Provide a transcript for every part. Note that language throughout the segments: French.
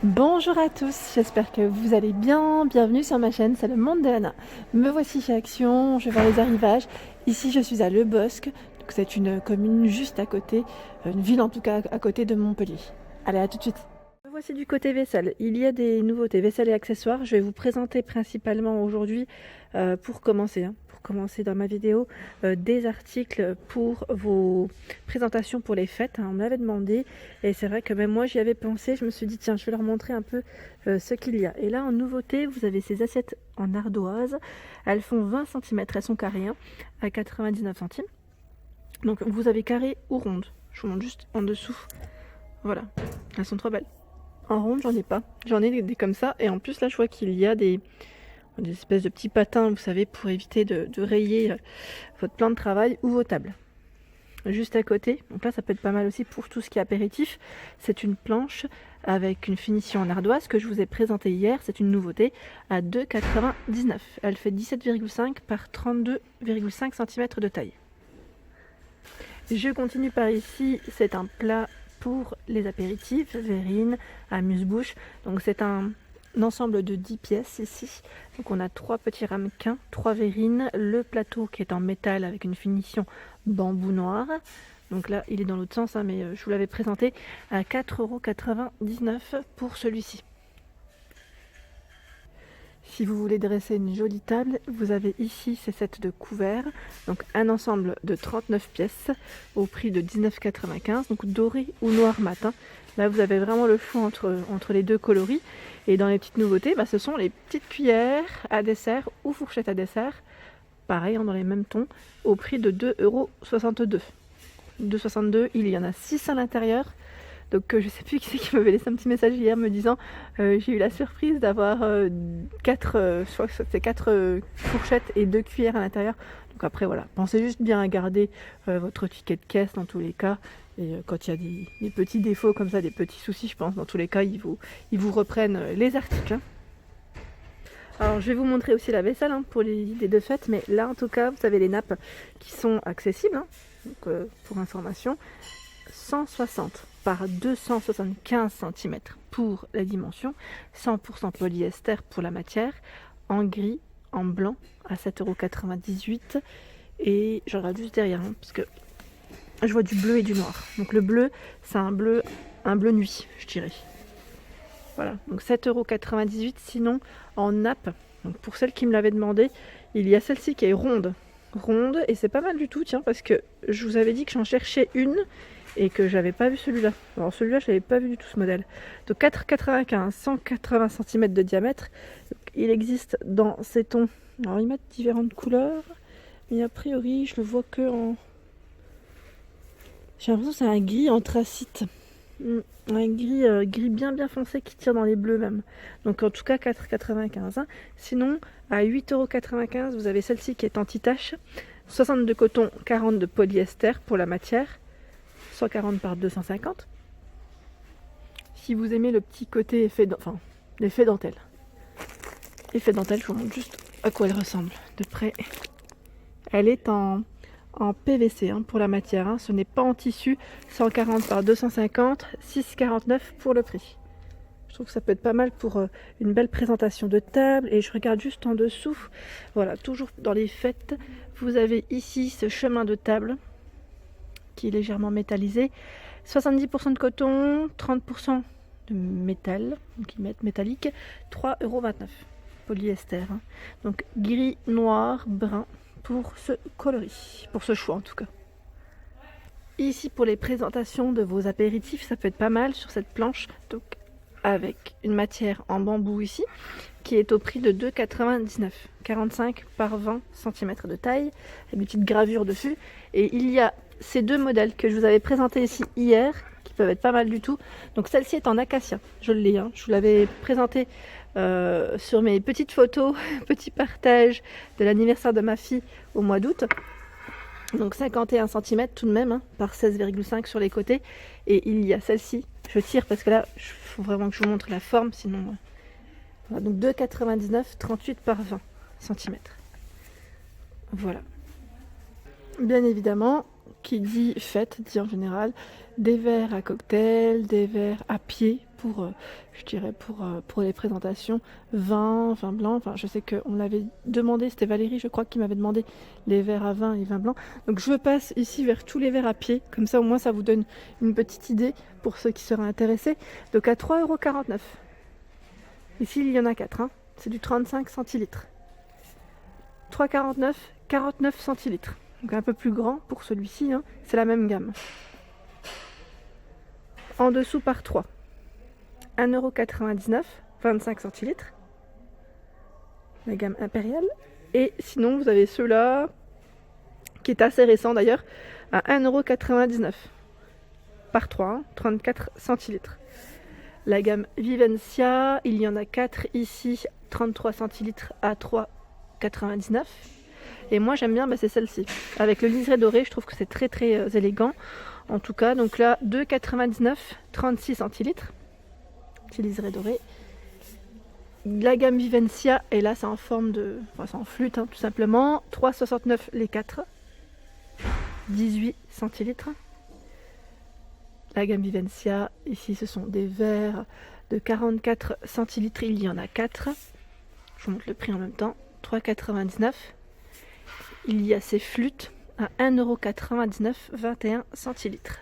Bonjour à tous, j'espère que vous allez bien. Bienvenue sur ma chaîne, c'est le monde de Anna. Me voici chez Action, je vais voir les arrivages. Ici, je suis à Le Bosc, donc c'est une commune juste à côté, une ville en tout cas à côté de Montpellier. Allez, à tout de suite. Me voici du côté vaisselle. Il y a des nouveautés vaisselle et accessoires. Je vais vous présenter principalement aujourd'hui, pour commencer dans ma vidéo, des articles pour vos présentations pour les fêtes. On me l'avait demandé et c'est vrai que même moi j'y avais pensé. Je me suis dit tiens, je vais leur montrer un peu ce qu'il y a. Et là en nouveauté, vous avez ces assiettes en ardoise. Elles font 20 cm, elles sont carrées à 99 centimes. Donc vous avez carré ou ronde. Je vous montre juste en dessous. Voilà, elles sont trop belles. En ronde, j'en ai pas. J'en ai des comme ça. Et en plus, là, je vois qu'il y a des espèces de petits patins, vous savez, pour éviter de rayer votre plan de travail ou vos tables. Juste à côté, donc là, ça peut être pas mal aussi pour tout ce qui est apéritif. C'est une planche avec une finition en ardoise que je vous ai présentée hier. C'est une nouveauté à 2,99 €. Elle fait 17,5 par 32,5 cm de taille. Je continue par ici. C'est un plat pour les apéritifs, verrine, amuse-bouche. Donc c'est un ensemble de 10 pièces ici. Donc on a 3 petits ramequins, 3 verrines, le plateau qui est en métal avec une finition bambou noir. Donc là il est dans l'autre sens, mais je vous l'avais présenté à 4,99 € pour celui-ci. Si vous voulez dresser une jolie table, vous avez ici ces sets de couverts, donc un ensemble de 39 pièces au prix de 19,95 €, donc doré ou noir matin. Là vous avez vraiment le choix entre les deux coloris. Et dans les petites nouveautés, ce sont les petites cuillères à dessert ou fourchettes à dessert, pareil dans les mêmes tons, au prix de 2,62 €. 2,62 €, il y en a 6 à l'intérieur. Donc je sais plus qui c'est qui m'avait laissé un petit message hier me disant j'ai eu la surprise d'avoir 4 fourchettes et 2 cuillères à l'intérieur. Donc après voilà, pensez juste bien à garder votre ticket de caisse dans tous les cas. Et quand il y a des petits défauts comme ça, des petits soucis, je pense dans tous les cas ils vous reprennent les articles. Alors je vais vous montrer aussi la vaisselle pour les idées de fête, mais là en tout cas vous avez les nappes qui sont accessibles, donc, pour information. 160 par 275 cm pour la dimension, 100% polyester pour la matière, en gris, en blanc à 7,98 €. Et je regarde juste derrière, parce que je vois du bleu et du noir. Donc le bleu, c'est un bleu nuit, je dirais. Voilà, donc 7,98 €. Sinon, en nappe, donc pour celle qui me l'avait demandé, il y a celle-ci qui est ronde, et c'est pas mal du tout, tiens, parce que je vous avais dit que j'en cherchais une et que j'avais pas vu celui-là. Alors celui-là, je l'avais pas vu du tout, ce modèle. Donc 4,95, 180 cm de diamètre. Donc, il existe dans ces tons. Alors ils mettent différentes couleurs, mais a priori, je le vois que en... J'ai l'impression que c'est un gris anthracite. Un gris bien foncé qui tire dans les bleus même. Donc en tout cas 4,95 €. Sinon, à 8,95 €, vous avez celle-ci qui est anti-tache. 60 de coton, 40 de polyester pour la matière. 140 par 250. Si vous aimez le petit côté l'effet dentelle. Effet dentelle, je vous montre juste à quoi elle ressemble de près. Elle est en PVC pour la matière. Ce n'est pas en tissu. 140 par 250, 6,49 € pour le prix. Je trouve que ça peut être pas mal pour une belle présentation de table. Et je regarde juste en dessous. Voilà, toujours dans les fêtes, vous avez ici ce chemin de table qui est légèrement métallisé. 70% de coton, 30% de métal, donc ils mettent métallique, 3,29 € polyester. Donc gris, noir, brun pour ce coloris, pour ce choix en tout cas. Ici pour les présentations de vos apéritifs, ça peut être pas mal sur cette planche, donc avec une matière en bambou ici, qui est au prix de 2,99 €, 45 par 20 cm de taille, avec une petite gravure dessus. Et il y a ces deux modèles que je vous avais présentés ici hier, qui peuvent être pas mal du tout. Donc celle-ci est en acacia, je l'ai, je vous l'avais présenté sur mes petites photos, petit partage de l'anniversaire de ma fille au mois d'août. Donc 51 cm tout de même, par 16,5 sur les côtés. Et il y a celle-ci, je tire parce que là, il faut vraiment que je vous montre la forme, sinon... Voilà, donc 2,99 €, 38 par 20 cm. Voilà. Bien évidemment, qui dit fête, dit en général des verres à cocktail, des verres à pied pour, je dirais, pour les présentations, vin blanc. Enfin, je sais qu'on l'avait demandé, c'était Valérie, je crois, qui m'avait demandé les verres à vin et vin blanc. Donc je passe ici vers tous les verres à pied, comme ça au moins ça vous donne une petite idée pour ceux qui seraient intéressés. Donc à 3,49 €. Ici, il y en a 4, hein. C'est du 35 centilitres. 3,49 €, 49 centilitres. Donc un peu plus grand pour celui-ci, hein. C'est la même gamme. En dessous par 3. 1,99 €, 25 centilitres. La gamme impériale. Et sinon, vous avez ceux-là, qui est assez récent d'ailleurs, à 1,99 € par 3, hein, 34 centilitres. La gamme Vivencia, il y en a 4 ici, 33 centilitres à 3,99 €. Et moi j'aime bien, c'est celle-ci. Avec le liseré doré, je trouve que c'est très très élégant. En tout cas, donc là, 2,99 €, 36 centilitres. Petit liseré doré. La gamme Vivencia, et là c'est en forme de... Enfin, c'est en flûte, hein, tout simplement. 3,69 € les 4. 18 centilitres. La gamme Vivencia, ici ce sont des verres de 44 centilitres, il y en a 4. Je vous montre le prix en même temps. 3,99 €. Il y a ces flûtes à 1,99 €, 21 centilitres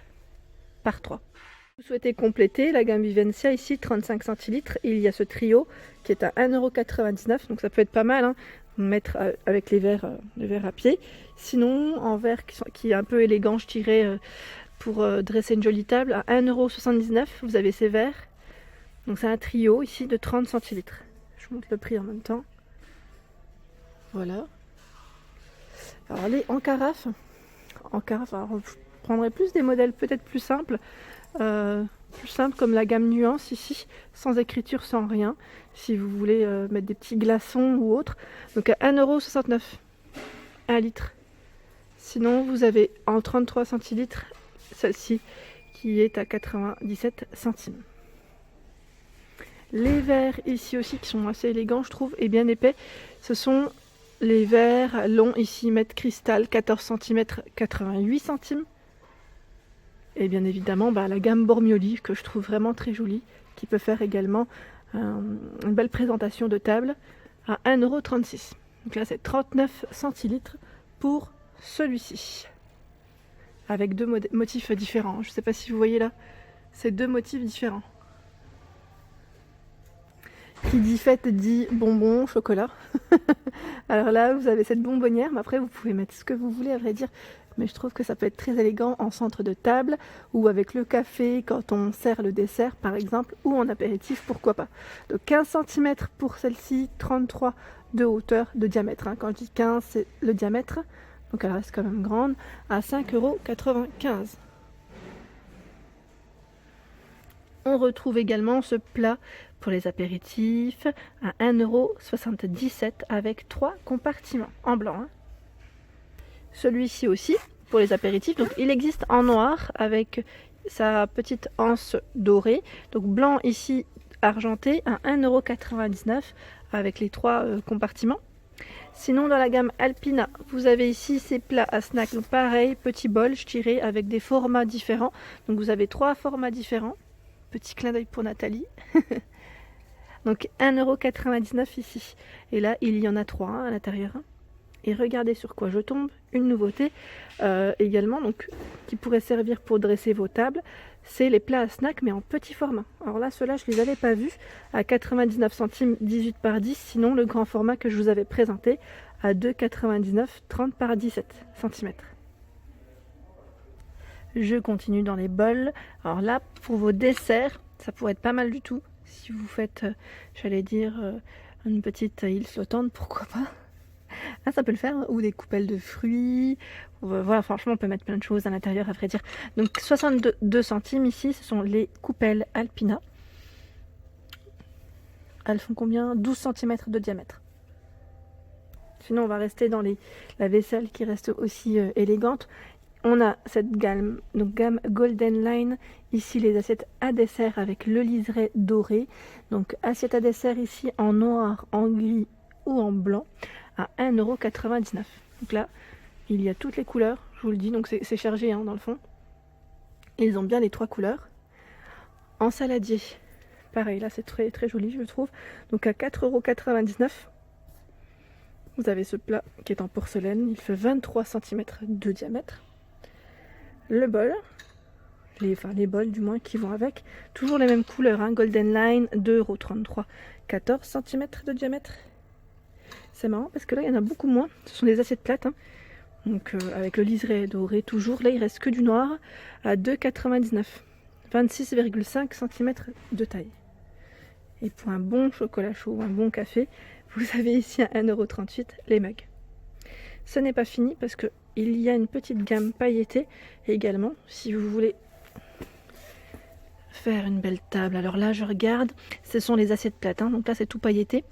par 3. Vous souhaitez compléter la gamme Vivencia, ici 35 centilitres, il y a ce trio qui est à 1,99 €, donc ça peut être pas mal, hein, mettre avec les verres à pied. Sinon, en verre qui est un peu élégant, je dirais, pour dresser une jolie table, à 1,79 €, vous avez ces verres. Donc c'est un trio ici de 30 centilitres. Je vous montre le prix en même temps. Voilà. Alors les en carafe, alors, je prendrais plus des modèles peut-être plus simples comme la gamme Nuance ici, sans écriture, sans rien, si vous voulez mettre des petits glaçons ou autre. Donc à 1,69 €, 1 litre. Sinon vous avez en 33 centilitres, celle-ci qui est à 97 centimes. Les verres ici aussi qui sont assez élégants je trouve et bien épais, ce sont les verres longs ici, mètre cristal, 14 cm, 88 centimes. Et bien évidemment la gamme Bormioli que je trouve vraiment très jolie, qui peut faire également une belle présentation de table à 1,36 €. Donc là c'est 39 centilitres pour celui-ci. Avec deux motifs différents. Je ne sais pas si vous voyez là, c'est deux motifs différents. Qui dit fête dit bonbon, chocolat. Alors là, vous avez cette bonbonnière, mais après vous pouvez mettre ce que vous voulez à vrai dire. Mais je trouve que ça peut être très élégant en centre de table ou avec le café quand on sert le dessert par exemple, ou en apéritif, pourquoi pas. Donc 15 cm pour celle-ci, 33 de hauteur, de diamètre. Hein. Quand je dis 15, c'est le diamètre, donc elle reste quand même grande, à 5,95 €. On retrouve également ce plat pour les apéritifs à 1,77 € avec 3 compartiments en blanc. Hein. Celui-ci aussi pour les apéritifs, donc il existe en noir avec sa petite anse dorée, donc blanc ici argenté à 1,99 € avec les 3 compartiments. Sinon dans la gamme Alpina, vous avez ici ces plats à snack, donc pareil, petit bol je dirais avec des formats différents, donc vous avez 3 formats différents. Petit clin d'œil pour Nathalie. Donc 1,99 € ici. Et là, il y en a 3 à l'intérieur. Et regardez sur quoi je tombe. Une nouveauté également, donc qui pourrait servir pour dresser vos tables. C'est les plats à snack, mais en petit format. Alors là, ceux-là, je ne les avais pas vus. À 99 centimes, 18 par 10. Sinon, le grand format que je vous avais présenté à 2,99 €, 30 par 17 cm. Je continue dans les bols. Alors là, pour vos desserts, ça pourrait être pas mal du tout. Si vous faites, j'allais dire, une petite île flottante, pourquoi pas. Là, ça peut le faire. Ou des coupelles de fruits. Voilà, franchement, on peut mettre plein de choses à l'intérieur, à vrai dire. Donc, 62 centimes ici, ce sont les coupelles Alpina. Elles font combien? 12 cm de diamètre. Sinon, on va rester dans la vaisselle qui reste aussi élégante. On a cette gamme, donc gamme Golden Line, ici les assiettes à dessert avec le liseré doré. Donc assiette à dessert ici en noir, en gris ou en blanc à 1,99 €. Donc là, il y a toutes les couleurs, je vous le dis, donc c'est chargé hein, dans le fond. Ils ont bien les 3 couleurs. En saladier, Pareil, là c'est très très joli je trouve. Donc à 4,99 €, vous avez ce plat qui est en porcelaine. Il fait 23 cm de diamètre. Le bol, les bols du moins qui vont avec. Toujours les mêmes couleurs, hein. Golden Line, 2,33 €, 14 cm de diamètre. C'est marrant parce que là il y en a beaucoup moins. Ce sont des assiettes plates, hein. Donc avec le liseré doré toujours. Là il reste que du noir à 2,99 €. 26,5 cm de taille. Et pour un bon chocolat chaud, un bon café, vous avez ici à 1,38 € les mugs. Ce n'est pas fini parce qu'il y a une petite gamme pailletée également, si vous voulez faire une belle table. Alors là, je regarde, ce sont les assiettes plates, hein. Donc là, c'est tout pailleté.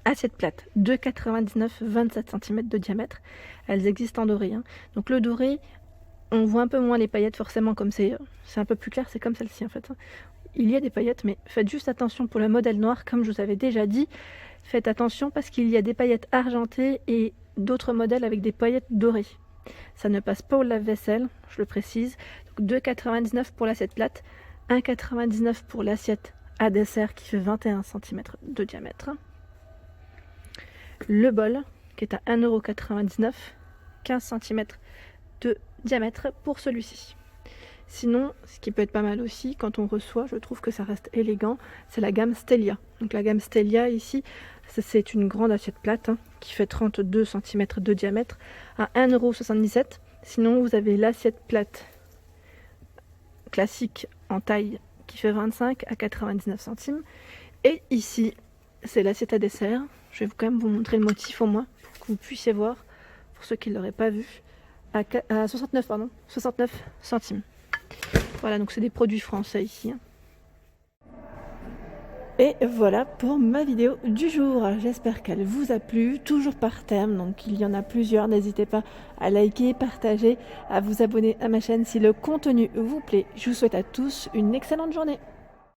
Assiette plate, 2,99 €, 27 cm de diamètre. Elles existent en doré, hein. Donc le doré, on voit un peu moins les paillettes forcément, comme c'est un peu plus clair, c'est comme celle-ci en fait. Il y a des paillettes, mais faites juste attention pour le modèle noir, comme je vous avais déjà dit. Faites attention parce qu'il y a des paillettes argentées et d'autres modèles avec des paillettes dorées. Ça ne passe pas au lave-vaisselle, je le précise. Donc 2,99 € pour l'assiette plate, 1,99 € pour l'assiette à dessert qui fait 21 cm de diamètre. Le bol qui est à 1,99 €, 15 cm de diamètre pour celui-ci. Sinon, ce qui peut être pas mal aussi, quand on reçoit, je trouve que ça reste élégant, c'est la gamme Stelia. Donc la gamme Stelia ici, c'est une grande assiette plate, hein, qui fait 32 cm de diamètre à 1,77 €. Sinon, vous avez l'assiette plate classique en taille qui fait 25 à 99 centimes. Et ici, c'est l'assiette à dessert. Je vais quand même vous montrer le motif au moins, pour que vous puissiez voir, pour ceux qui ne l'auraient pas vu, à 69 centimes. Voilà, donc c'est des produits français ici, hein. Et voilà pour ma vidéo du jour. J'espère qu'elle vous a plu, toujours par thème, donc il y en a plusieurs. N'hésitez pas à liker, partager, à vous abonner à ma chaîne si le contenu vous plaît. Je vous souhaite à tous une excellente journée.